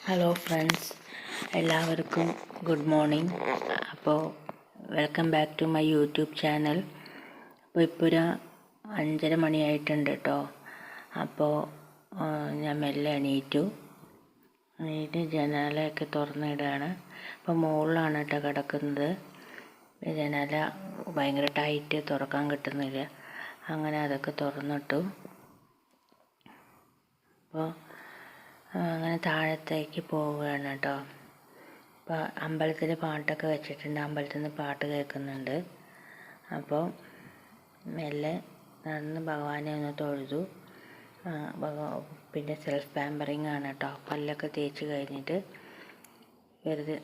Hello friends, എല്ലാവർക്കും good morning. അപ്പോൾ welcome back to my YouTube channel. ഇപ്പോൾ ഒരു 5:30 മണിയായിട്ടുണ്ട് കേട്ടോ. അപ്പോൾ ഞാൻ മെല്ലെ എണീറ്റ് ജനാലയൊക്കെ തുറന്നിടുകയാണ്. അപ്പോൾ മുകളിലാണ് കേട്ടോ കിടക്കുന്നത്. ജനാല ഭയങ്കര ടൈറ്റ്, തുറക്കാൻ കിട്ടുന്നില്ല. അങ്ങനെ അതൊക്കെ തുറന്നിട്ടു. അപ്പോൾ അങ്ങനെ താഴത്തേക്ക് പോവുകയാണ് കേട്ടോ. അപ്പോൾ അമ്പലത്തിൽ പാട്ടൊക്കെ വെച്ചിട്ടുണ്ട്. അമ്പലത്തിൽ നിന്ന് പാട്ട് കേൾക്കുന്നുണ്ട്. അപ്പോൾ മെല്ലെ നടന്ന് ഭഗവാനെ ഒന്ന് തൊഴുതു. പിന്നെ സെൽഫ് പാമ്പറിങ് ആണ് കേട്ടോ. പല്ലൊക്കെ തേച്ച് കഴിഞ്ഞിട്ട് വെറുതെ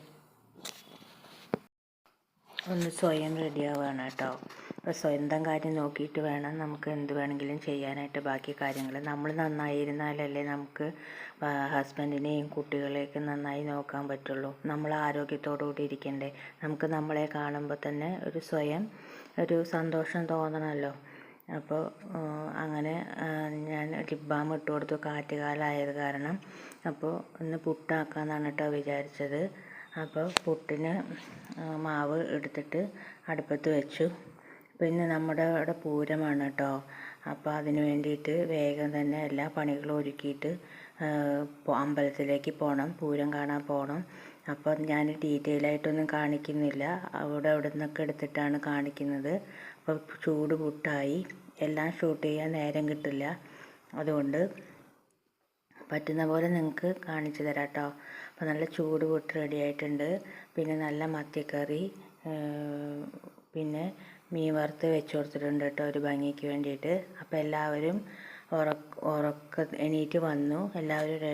ഒന്ന് സ്വയം റെഡിയാവുകയാണ് കേട്ടോ. അപ്പോൾ സ്വന്തം കാര്യം നോക്കിയിട്ട് വേണം നമുക്ക് എന്ത് വേണമെങ്കിലും ചെയ്യാനായിട്ട്. ബാക്കി കാര്യങ്ങൾ നമ്മൾ നന്നായിരുന്നാലല്ലേ നമുക്ക് ഹസ്ബൻഡിനെയും കുട്ടികളെയൊക്കെ നന്നായി നോക്കാൻ പറ്റുള്ളൂ. നമ്മൾ ആരോഗ്യത്തോടു കൂടി ഇരിക്കണ്ടേ. നമുക്ക് നമ്മളെ കാണുമ്പോൾ തന്നെ ഒരു സന്തോഷം തോന്നണമല്ലോ. അപ്പോൾ അങ്ങനെ ഞാൻ ലിപ് ബാം ഇട്ട് കൊടുത്തു, കാറ്റുകാലമായത് കാരണം. അപ്പോൾ ഒന്ന് പുട്ടാക്കാമെന്നാണ് കേട്ടോ വിചാരിച്ചത്. അപ്പോൾ പുട്ടിന് മാവ് എടുത്തിട്ട് അടുപ്പത്ത് വെച്ചു. പിന്നെ നമ്മുടെ അവിടെ പൂരമാണ് കേട്ടോ. അപ്പോൾ അതിന് വേണ്ടിയിട്ട് വേഗം തന്നെ എല്ലാ പണികളും ഒരുക്കിയിട്ട് അമ്പലത്തിലേക്ക് പോകണം, പൂരം കാണാൻ പോകണം. അപ്പോൾ ഞാൻ ഡീറ്റെയിൽ ആയിട്ടൊന്നും കാണിക്കുന്നില്ല, അവിടെ നിന്നൊക്കെ എടുത്തിട്ടാണ് കാണിക്കുന്നത്. അപ്പോൾ ചൂട് പുട്ടായി. എല്ലാം ഷൂട്ട് ചെയ്യാൻ നേരം കിട്ടില്ല, അതുകൊണ്ട് പറ്റുന്ന പോലെ നിങ്ങൾക്ക് കാണിച്ചു തരാം കേട്ടോ. അപ്പോൾ നല്ല ചൂട് പുട്ട് റെഡി ആയിട്ടുണ്ട്. പിന്നെ നല്ല മത്തിക്കറി, പിന്നെ മീൻ വറുത്ത് വെച്ച് കൊടുത്തിട്ടുണ്ട് കേട്ടോ, ഒരു ഭംഗിക്ക് വേണ്ടിയിട്ട്. അപ്പോൾ എല്ലാവരും എണീറ്റ് വന്നു. എല്ലാവരും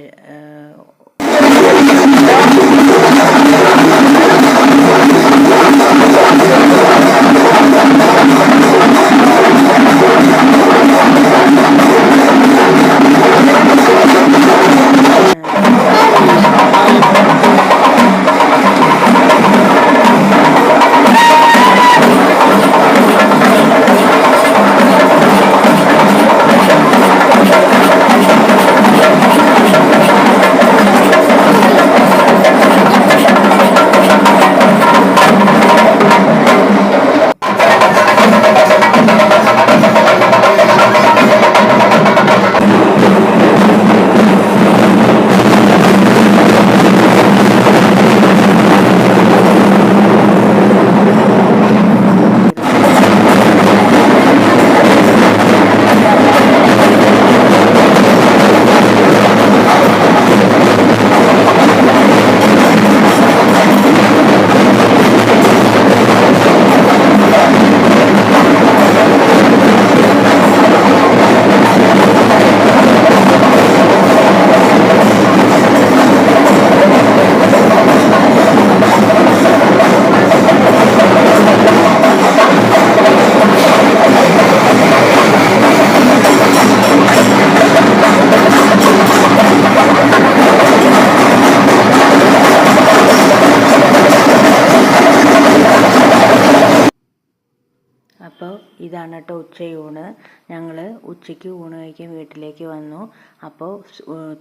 അപ്പോൾ ഇതാണ് കേട്ടോ ഉച്ചയൂണ്. ഞങ്ങൾ ഉച്ചയ്ക്ക് ഊണ് കഴിക്കാൻ വീട്ടിലേക്ക് വന്നു. അപ്പോൾ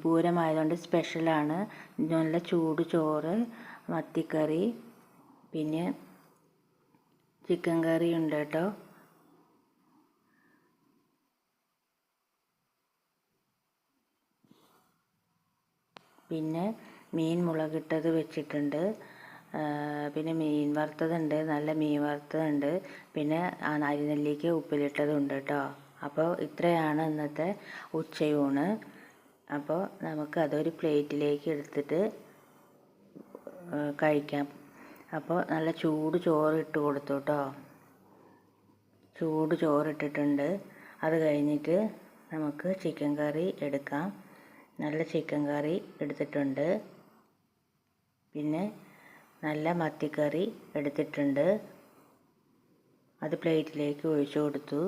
പൂരമായതുകൊണ്ട് സ്പെഷ്യലാണ്. നല്ല ചൂട് ചോറ്, മത്തിക്കറി, പിന്നെ ചിക്കൻ കറി ഉണ്ട് കേട്ടോ. പിന്നെ മീൻ മുളകിട്ടത് വെച്ചിട്ടുണ്ട്. പിന്നെ മീൻ വറുത്തതുണ്ട്, നല്ല മീൻ വറുത്തതുണ്ട്. പിന്നെ അരിനെല്ലിക്ക് ഉപ്പിലിട്ടതുണ്ട് കേട്ടോ. അപ്പോൾ ഇത്രയാണ് ഇന്നത്തെ ഉച്ചയൂണ്. അപ്പോൾ നമുക്ക് അതൊരു പ്ലേറ്റിലേക്ക് എടുത്തിട്ട് കഴിക്കാം. അപ്പോൾ നല്ല ചൂട് ചോറ് ഇട്ട് കൊടുത്തു കേട്ടോ. ചൂട് ചോറിട്ടിട്ടുണ്ട്. അത് കഴിഞ്ഞിട്ട് നമുക്ക് ചിക്കൻ കറി എടുക്കാം. നല്ല ചിക്കൻ കറി എടുത്തിട്ടുണ്ട്. പിന്നെ നല്ല മത്തിക്കറി എടുത്തിട്ടുണ്ട്. അത് പ്ലേറ്റിലേക്ക് ഒഴിച്ചു കൊടുത്തു.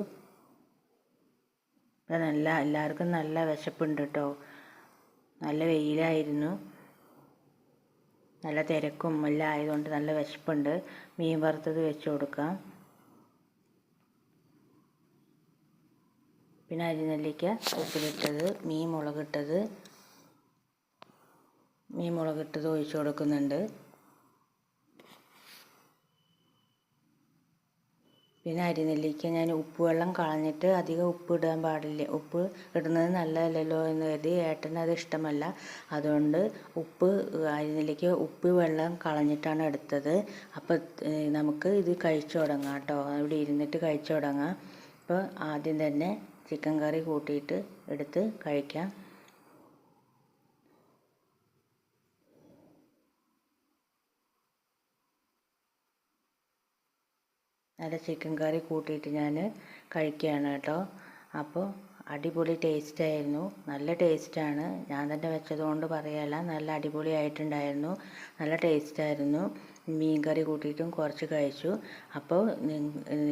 എല്ലാവർക്കും നല്ല വിശപ്പുണ്ട് കേട്ടോ. നല്ല വെയിലായിരുന്നു, നല്ല തിരക്കും എല്ലാം ആയതുകൊണ്ട് നല്ല വിശപ്പുണ്ട്. മീൻ വറുത്തത് വെച്ച് കൊടുക്കാം. പിന്നെ അരിനെല്ലിക്ക ഉപ്പിലിട്ടത്, മീൻ മുളകിട്ടത്, മീൻ മുളകിട്ടത് ഒഴിച്ച് കൊടുക്കുന്നുണ്ട്. പിന്നെ അരിനെല്ലിക്ക ഞാൻ ഉപ്പ് വെള്ളം കളഞ്ഞിട്ട് അധികം ഉപ്പ് ഇടാൻ പാടില്ല, ഉപ്പ് ഇടുന്നത് നല്ലതല്ലല്ലോ എന്ന് കരുതി ഏട്ടന് അത് ഇഷ്ടമല്ല. അതുകൊണ്ട് അരിനെല്ലിക്ക ഉപ്പ് വെള്ളം കളഞ്ഞിട്ടാണ് എടുത്തത്. അപ്പോൾ നമുക്ക് ഇത് കഴിച്ചു തുടങ്ങാം കേട്ടോ. ഇവിടെ ഇരുന്നിട്ട് കഴിച്ചു തുടങ്ങാം. അപ്പോൾ ആദ്യം തന്നെ ചിക്കൻ കറി കൂട്ടിയിട്ട് എടുത്ത് കഴിക്കാം. നല്ല ചിക്കൻ കറി കൂട്ടിയിട്ട് ഞാൻ കഴിക്കുകയാണ് കേട്ടോ. അപ്പോൾ അടിപൊളി ടേസ്റ്റായിരുന്നു, നല്ല ടേസ്റ്റാണ്. ഞാൻ തന്നെ വെച്ചതുകൊണ്ട് പറയല്ല, നല്ല അടിപൊളിയായിട്ടുണ്ടായിരുന്നു, നല്ല ടേസ്റ്റായിരുന്നു. മീൻ കറി കൂട്ടിയിട്ടും കുറച്ച് കഴിച്ചു. അപ്പോൾ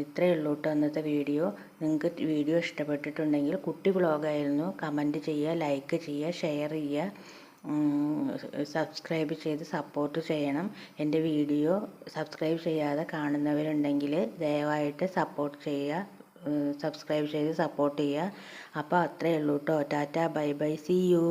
ഇത്രയേ ഉള്ളൂ കേട്ടോ അന്നത്തെ വീഡിയോ. നിങ്ങൾക്ക് വീഡിയോ ഇഷ്ടപ്പെട്ടിട്ടുണ്ടെങ്കിൽ കുട്ടി വ്ളോഗായിരുന്നു, കമൻറ്റ് ചെയ്യുക, ലൈക്ക് ചെയ്യുക, ഷെയർ ചെയ്യുക, സബ്സ്ക്രൈബ് ചെയ്ത് സപ്പോർട്ട് ചെയ്യണം. എൻ്റെ വീഡിയോ സബ്സ്ക്രൈബ് ചെയ്യാതെ കാണുന്നവരുണ്ടെങ്കിൽ ദയവായിട്ട് സപ്പോർട്ട് ചെയ്യുക, സബ്സ്ക്രൈബ് ചെയ്ത് സപ്പോർട്ട് ചെയ്യുക. അപ്പോൾ അത്രയേ ഉള്ളൂ കേട്ടോ. Tata, bye bye, see U.